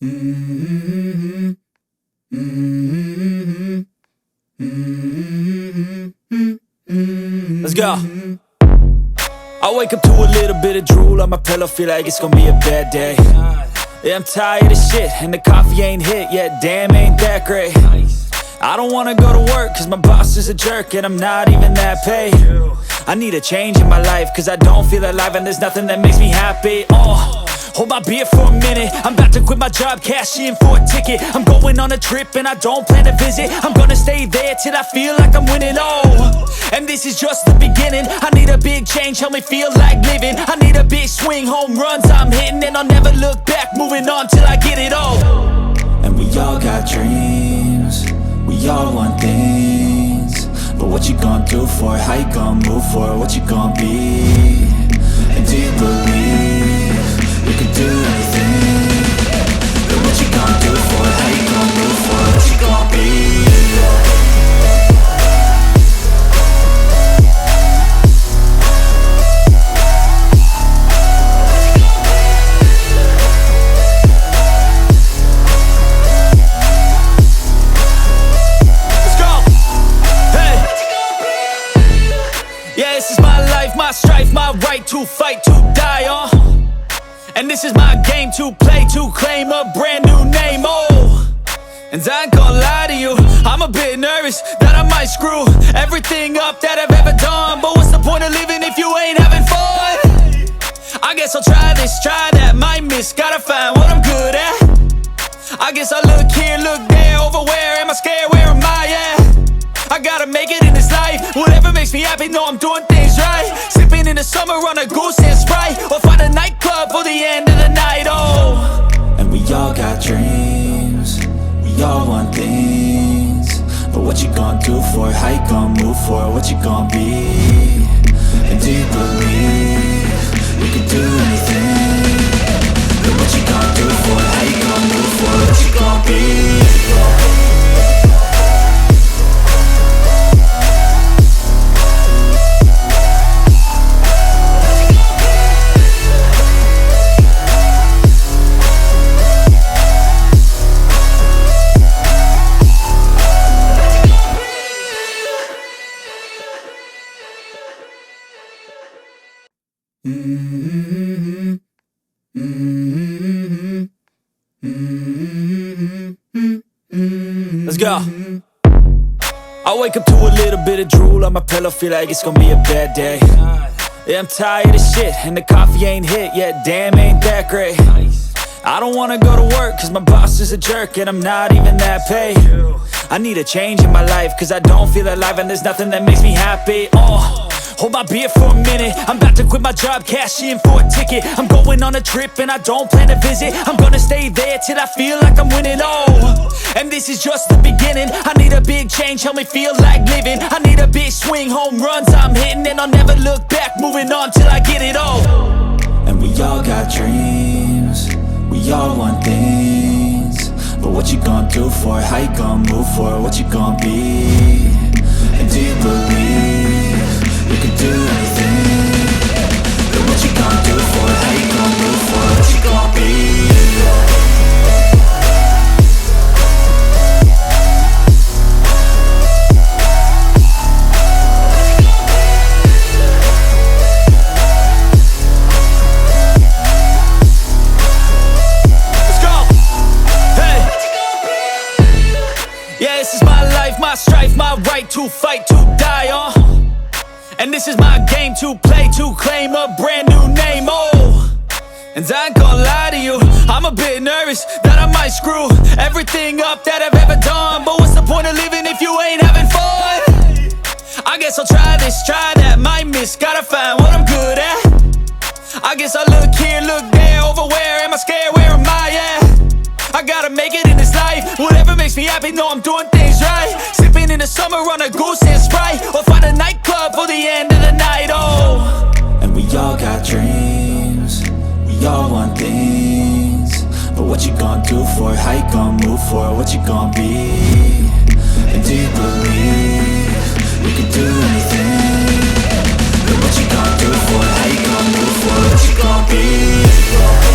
Mm-hmm. Mm-hmm. Mm-hmm. Let's go. I wake up to a little bit of drool on my pillow, feel like it's gonna be a bad day. Yeah, I'm tired of shit, and the coffee ain't hit yet, damn, ain't that great. I don't wanna go to work, cause my boss is a jerk, and I'm not even that paid. I need a change in my life, cause I don't feel alive, and there's nothing that makes me happy. Hold my beer for a minute, I'm about to quit my job, cash in for a ticket. I'm going on a trip and I don't plan to visit. I'm gonna stay there till I feel like I'm winning, and this is just the beginning. I need a big change, help me feel like living. I need a big swing, home runs I'm hitting, and I'll never look back, moving on till I get it all. And we all got dreams, we all want things, but what you gonna do for it? How you gonna move for it? What you gonna be? And do you believe you can do anything? But what you gonna do for it? How you gonna move for it? What you gonna be? This is my life, my strife, my right to fight, to die, and this is my game to play, to claim a brand new name, and I ain't gonna lie to you, I'm a bit nervous that I might screw everything up that I've ever done. But what's the point of living if you ain't having fun? I guess I'll try this, try that, might miss, gotta find what I'm good at. I guess I look here, look there, over where am I scared, where am I at? I gotta make it in this life, whatever makes me happy, know I'm doing things right. Sipping in the summer on a goose and Sprite, or find a nightclub for the end of the night, And we all got dreams, we all want things, but what you gonna do for it? How you gonna move for it? What you gonna be? And do you believe you can do anything? But what you gonna do for it? How you gonna move for it? What you gonna be? Mm-hmm. Mm-hmm. Mm-hmm. Let's go. I wake up to a little bit of drool on my pillow, feel like it's gonna be a bad day. Yeah, I'm tired of shit, and the coffee ain't hit yet, damn, ain't that great. I don't wanna go to work, cause my boss is a jerk, and I'm not even that paid. I need a change in my life, cause I don't feel alive, and there's nothing that makes me happy. Hold my beer for a minute, I'm about to quit my job, cash in for a ticket. I'm going on a trip and I don't plan to visit. I'm gonna stay there till I feel like I'm winning, and this is just the beginning. I need a big change, help me feel like living. I need a big swing, home runs I'm hitting, and I'll never look back, moving on till I get it all. And we all got dreams, we all want things, but what you gonna do for it? How you gonna move for it? What you gonna be? And do you believe you can do anything? But what you gonna do for it? How you gonna move for it? What you gonna be? Let's go. Hey. Yeah, this is my life, my strife, my right to fight, to die, and this is my game to play, to claim a brand new name, and I ain't gonna lie to you, I'm a bit nervous that I might screw everything up that I've ever done. But what's the point of living if you ain't having fun? I guess I'll try this, try that, might miss, gotta find what I'm good at. I guess I look here, look there, over where am I scared, where am I at? I gotta make it in this life, whatever makes me happy, know I'm doing things right. Sipping in the summer on a goose and Sprite, or find a nightclub for the end of the night, And we all got dreams, we all want things, but what you gonna do for it? How you gonna move for it? What you gonna be? And do you believe you can do anything? But what you gonna do for it? How you gonna move for it? What you gonna be?